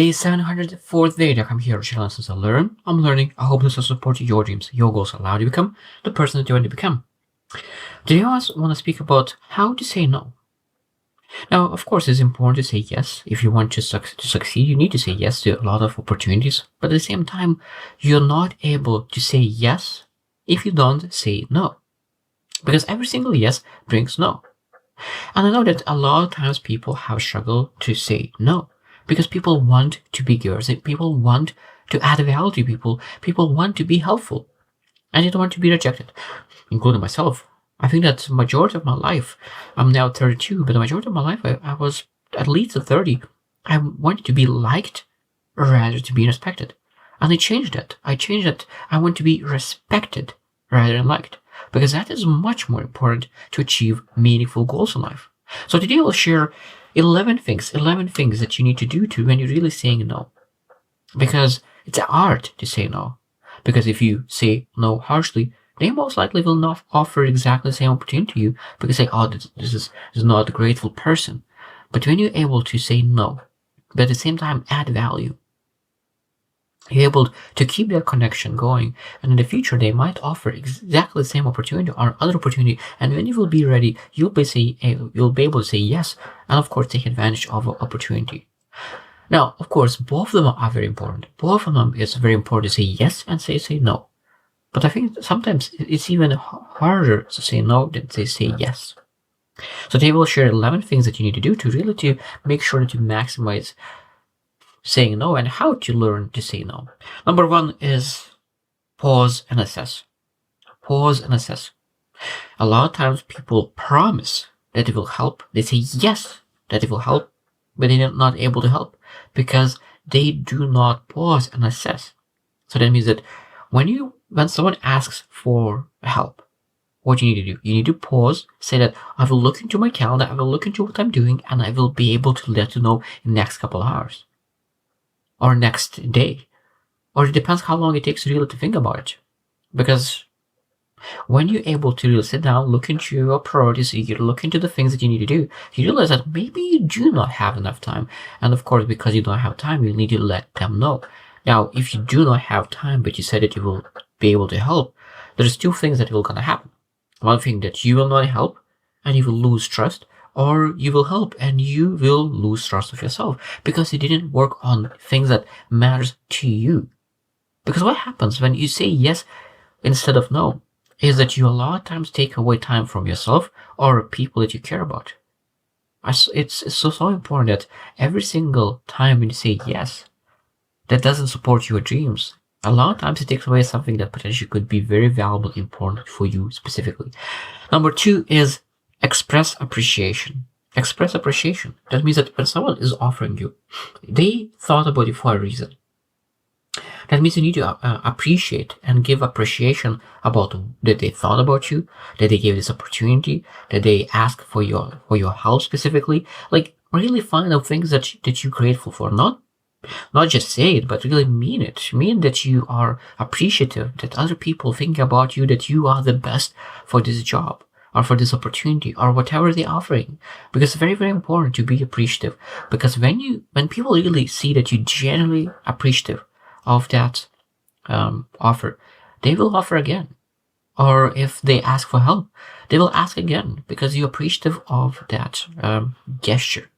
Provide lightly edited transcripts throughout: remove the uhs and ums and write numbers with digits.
Today is 704th day that I'm here to lessons to learn. I'm learning. I hope this will support your dreams, your goals, allow you to become the person that you want to become. Today I also want to speak about how to say no. Now, of course, it's important to say yes. If you want to succeed, you need to say yes to a lot of opportunities. But at the same time, you're not able to say yes if you don't say no. Because every single yes brings no. And I know that a lot of times people have struggled to say no. Because people want to be givers, people want to add value to people, people want to be helpful, and they don't want to be rejected, including myself. I think that the majority of my life, I'm now 32, but the majority of my life, I was at least 30. I wanted to be liked rather to be respected. And I changed that. I want to be respected rather than liked, because that is much more important to achieve meaningful goals in life. So today we'll share 11 things that you need to do when you're really saying no. Because it's an art to say no. Because if you say no harshly, they most likely will not offer exactly the same opportunity to you because they say, oh, this is not a grateful person. But when you're able to say no, but at the same time add value, you're able to keep that connection going, and in the future they might offer exactly the same opportunity or other opportunity, and when you will be ready, you'll be able to say yes, and of course take advantage of an opportunity. Now, of course, both of them are very important. Both of them is very important to say yes and say no. But I think sometimes it's even harder to say no than to say yes. So today we'll share 11 things that you need to do to make sure that you maximize saying no and how to learn to say no. Number 1 is pause and assess. Pause and assess. A lot of times people promise that it will help. They say yes, that it will help, but they're not able to help because they do not pause and assess. So that means that when someone asks for help, what you need to do, you need to pause, say that I will look into my calendar, I will look into what I'm doing, and I will be able to let you know in the next couple of hours. Or next day. Or it depends how long it takes really to think about it. Because when you're able to really sit down, look into your priorities, you look into the things that you need to do, you realize that maybe you do not have enough time. And of course, because you don't have time, you need to let them know. Now, if you do not have time, but you said that you will be able to help, there's 2 things that will gonna happen. One thing that you will not help, and you will lose trust, or you will help and you will lose trust of yourself because you didn't work on things that matters to you. Because what happens when you say yes instead of no is that you a lot of times take away time from yourself or people that you care about. It's so important that every single time when you say yes, that doesn't support your dreams, a lot of times it takes away something that potentially could be very valuable, important for you specifically. Number 2 is express appreciation. Express appreciation. That means that when someone is offering you, they thought about you for a reason. That means you need to appreciate and give appreciation about that they thought about you, that they gave this opportunity, that they asked for your help specifically. Like really find out things that you're grateful for. Not just say it, but really mean it. Mean that you are appreciative, that other people think about you, that you are the best for this job or for this opportunity or whatever they're offering. Because it's very, very important to be appreciative. Because when people really see that you're genuinely appreciative of that offer, they will offer again. Or if they ask for help, they will ask again because you're appreciative of that gesture.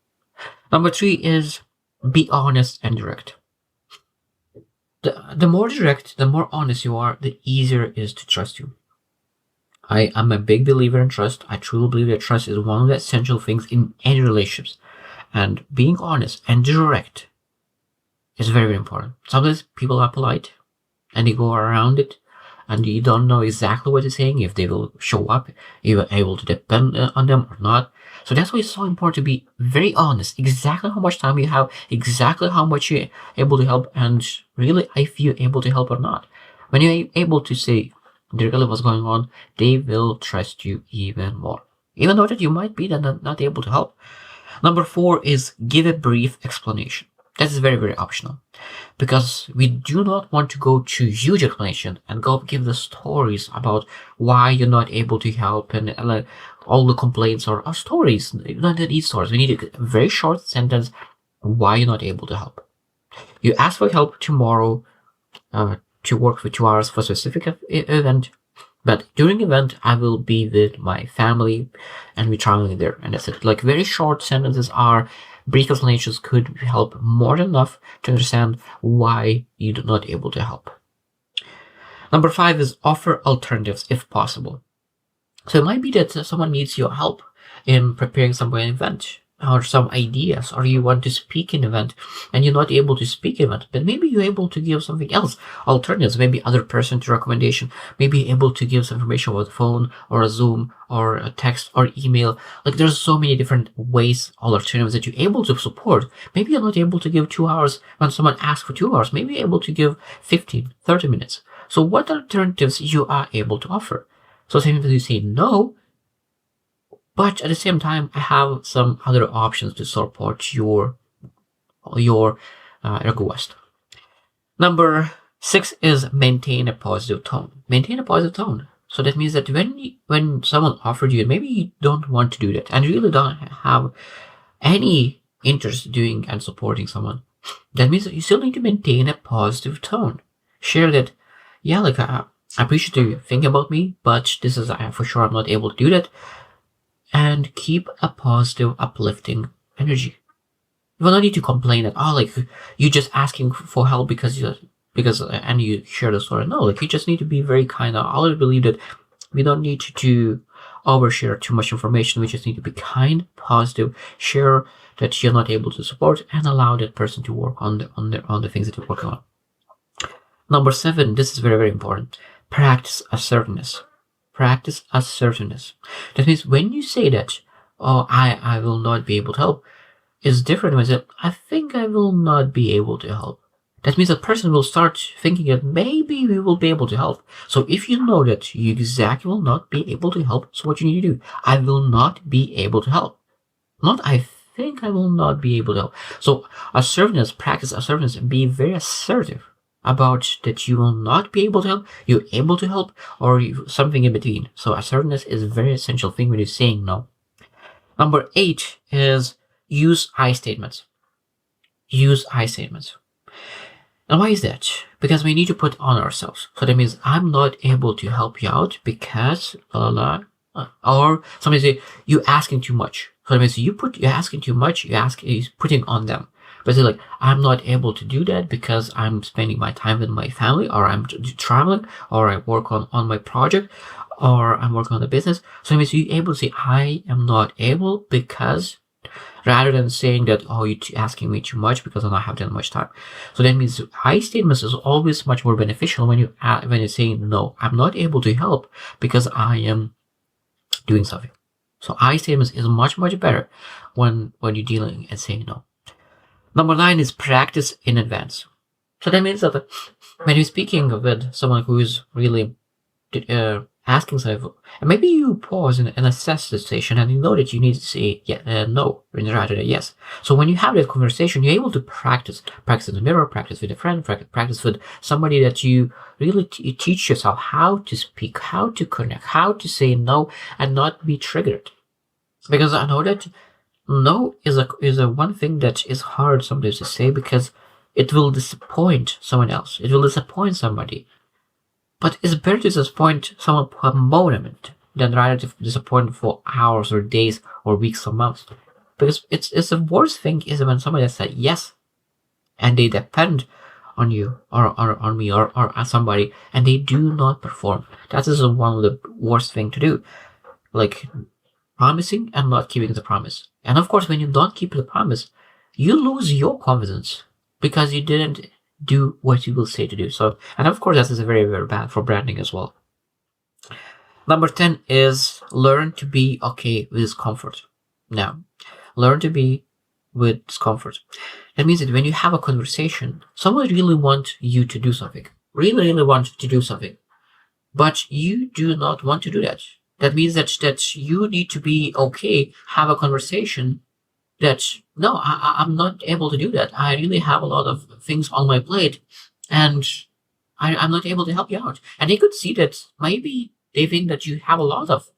Number 3 is be honest and direct. The more direct, the more honest you are, the easier it is to trust you. I am a big believer in trust. I truly believe that trust is one of the essential things in any relationships. And being honest and direct is very, very important. Sometimes people are polite and they go around it and you don't know exactly what they're saying, if they will show up, you're able to depend on them or not. So that's why it's so important to be very honest, exactly how much time you have, exactly how much you're able to help, and really if you're able to help or not. When you're able to say really what's going on, they will trust you even more. Even though that you might be not able to help. Number 4 is give a brief explanation. That is very, very optional. Because we do not want to go to huge explanation and go give the stories about why you're not able to help and all the complaints or stories. We don't need stories. We need a very short sentence why you're not able to help. You ask for help tomorrow to work for 2 hours for a specific event, but during the event, I will be with my family and we're traveling there. And that's it. Like very short sentences are brief explanations could help more than enough to understand why you're not able to help. Number 5 is offer alternatives if possible. So it might be that someone needs your help in preparing some kind of event or some ideas, or you want to speak in an event and you're not able to speak in an event, but maybe you're able to give something else, alternatives, maybe other person to recommendation, maybe you're able to give some information over the phone or a Zoom or a text or email. Like there's so many different ways, alternatives that you're able to support. Maybe you're not able to give 2 hours when someone asks for 2 hours. Maybe you're able to give 15, 30 minutes. So what alternatives you are able to offer? So sometimes you say no, but at the same time, I have some other options to support your request. Number 6 is maintain a positive tone. Maintain a positive tone. So that means that when someone offered you, maybe you don't want to do that and really don't have any interest doing and supporting someone, that means that you still need to maintain a positive tone. Share that, yeah, like I appreciate you thinking about me, but this is for sure I'm not able to do that. And keep a positive, uplifting energy. You will not need to complain that, oh, like you just asking for help because and you share the story. No, like you just need to be very kind. I always believe that we don't need to overshare too much information. We just need to be kind, positive, share that you're not able to support, and allow that person to work on the things that you're working on. Number 7, this is very, very important. Practice assertiveness. Practice assertiveness. That means when you say that, oh, I will not be able to help, it's different when you say, I think I will not be able to help. That means that person will start thinking that maybe we will be able to help. So if you know that you exactly will not be able to help, so what you need to do, I will not be able to help. Not I think I will not be able to help. So assertiveness, practice assertiveness, and be very assertive about that you will not be able to help, you're able to help, or something in between. So assertiveness is a very essential thing when you're saying no. Number 8 is use I statements. Use I statements. And why is that? Because we need to put on ourselves. So that means I'm not able to help you out because or somebody say you asking too much. So that means you're asking too much. You're putting on them. But they're like, I'm not able to do that because I'm spending my time with my family, or I'm traveling, or I work on my project, or I'm working on the business. So it means you're able to say, I am not able because, rather than saying that, oh, you're asking me too much because I don't have that much time. So that means I statements is always much more beneficial when you're saying, no, I'm not able to help because I am doing something. So I statements is much, much better when you're dealing and saying no. Number 9 is practice in advance. So that means that when you're speaking with someone who is really asking something, and maybe you pause and assess the situation, and you know that you need to say no rather than yes. So when you have that conversation, you're able to practice in the mirror, practice with a friend, practice with somebody that you really teach yourself how to speak, how to connect, how to say no and not be triggered. Because I know that no is a one thing that is hard sometimes to say because it will disappoint someone else. It will disappoint somebody. But it's better to disappoint someone for a moment than rather to disappoint for hours or days or weeks or months. Because it's the worst thing is when somebody has said yes and they depend on you or on me or on somebody and they do not perform. That is one of the worst thing to do. Like promising and not keeping the promise. And of course, when you don't keep the promise, you lose your confidence because you didn't do what you will say to do. So, and of course, that is very, very bad for branding as well. Number 10 is learn to be okay with discomfort. Now, learn to be with discomfort. That means that when you have a conversation, someone really wants you to do something, really want to do something, but you do not want to do that. That means that you need to be okay, have a conversation that, no, I'm not able to do that. I really have a lot of things on my plate and I'm not able to help you out. And they could see that maybe they think that you have a lot of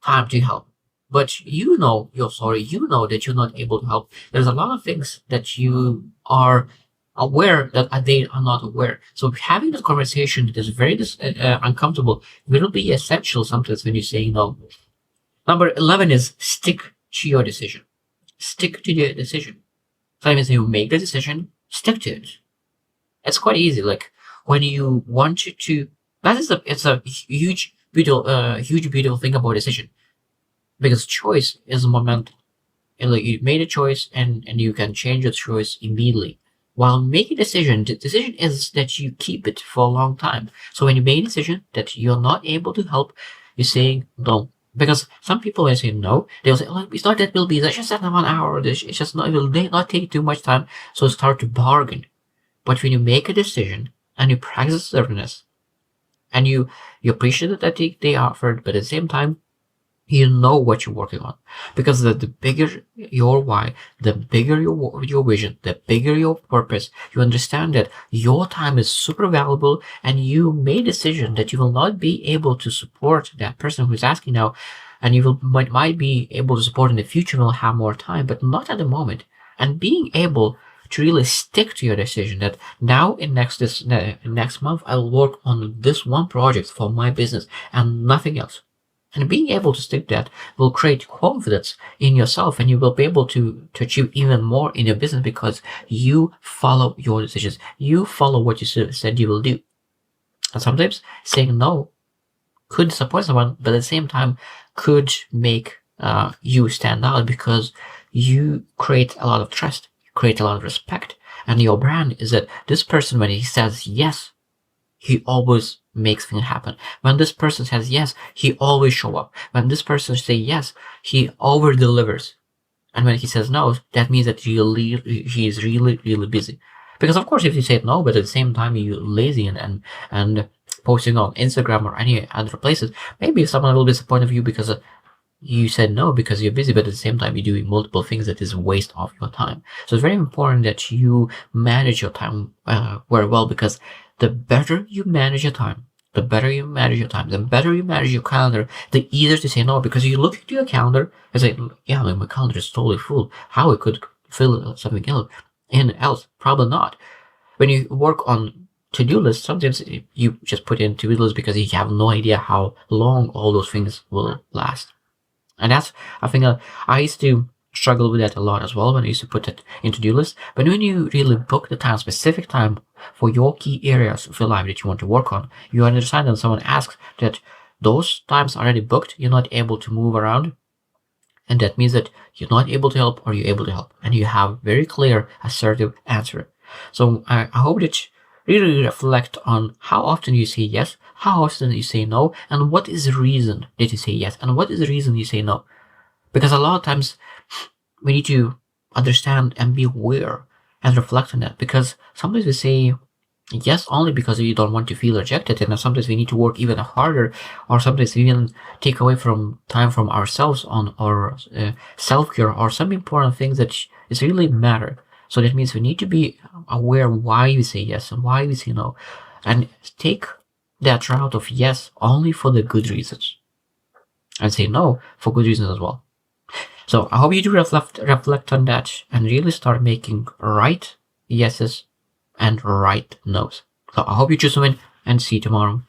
time to help, but you know you're sorry. You know that you're not able to help. There's a lot of things that you are aware that they are not aware. So having this conversation that is very uncomfortable will be essential sometimes when you say no. Number 11 is stick to your decision. Stick to the decision. So that means you make the decision, stick to it. It's quite easy. Like when you want to, it's a huge, beautiful thing about decision, because choice is momentum. And like you made a choice and you can change your choice immediately. While making a decision, the decision is that you keep it for a long time. So when you make a decision that you're not able to help, you're saying no. Because some people when say no, they'll say, oh, it's not that will be, it's just that 1 hour, it's just not, it will not take too much time. So start to bargain. But when you make a decision and you practice assertiveness and you appreciate that they offered, but at the same time, you know what you're working on, because the bigger your why, the bigger your vision, the bigger your purpose, you understand that your time is super valuable, and you made a decision that you will not be able to support that person who's asking now, and you might be able to support in the future, will have more time, but not at the moment. And being able to really stick to your decision that now in next month I will work on this one project for my business and nothing else. And being able to stick to that will create confidence in yourself, and you will be able to achieve even more in your business because you follow your decisions. You follow what you said you will do. And sometimes saying no could disappoint someone, but at the same time could make you stand out, because you create a lot of trust, you create a lot of respect, and your brand is that this person, when he says yes, he always makes things happen. When this person says yes, he always show up. When this person say yes, he over delivers. And when he says no, that means that he is really, really busy. Because of course, if you say no, but at the same time you're lazy and posting on Instagram or any other places, maybe someone will be disappointed of you because you said no because you're busy, but at the same time you're doing multiple things that is waste of your time. So it's very important that you manage your time very well, because the better you manage your time, the better you manage your calendar, the easier to say no, because you look at your calendar and say, yeah, my calendar is totally full. How I could fill something else? Probably not. When you work on to-do lists, sometimes you just put in to-do lists because you have no idea how long all those things will last. And that's, I think, I used to struggle with that a lot as well when I used to put it into to-do list. But when you really book the time, specific time for your key areas of your life that you want to work on, you understand that someone asks that those times are already booked, you're not able to move around. And that means that you're not able to help or you're able to help. And you have very clear, assertive answer. So I hope that you really reflect on how often you say yes, how often you say no, and what is the reason that you say yes, and what is the reason you say no. Because a lot of times we need to understand and be aware and reflect on that, because sometimes we say yes only because we don't want to feel rejected, and sometimes we need to work even harder, or sometimes we even take away from time from ourselves on our self-care or some important things that is really matter. So that means we need to be aware why we say yes and why we say no, and take that route of yes only for the good reasons, and say no for good reasons as well. So I hope you do reflect on that and really start making right yeses and right no's. So I hope you choose to win, and see you tomorrow.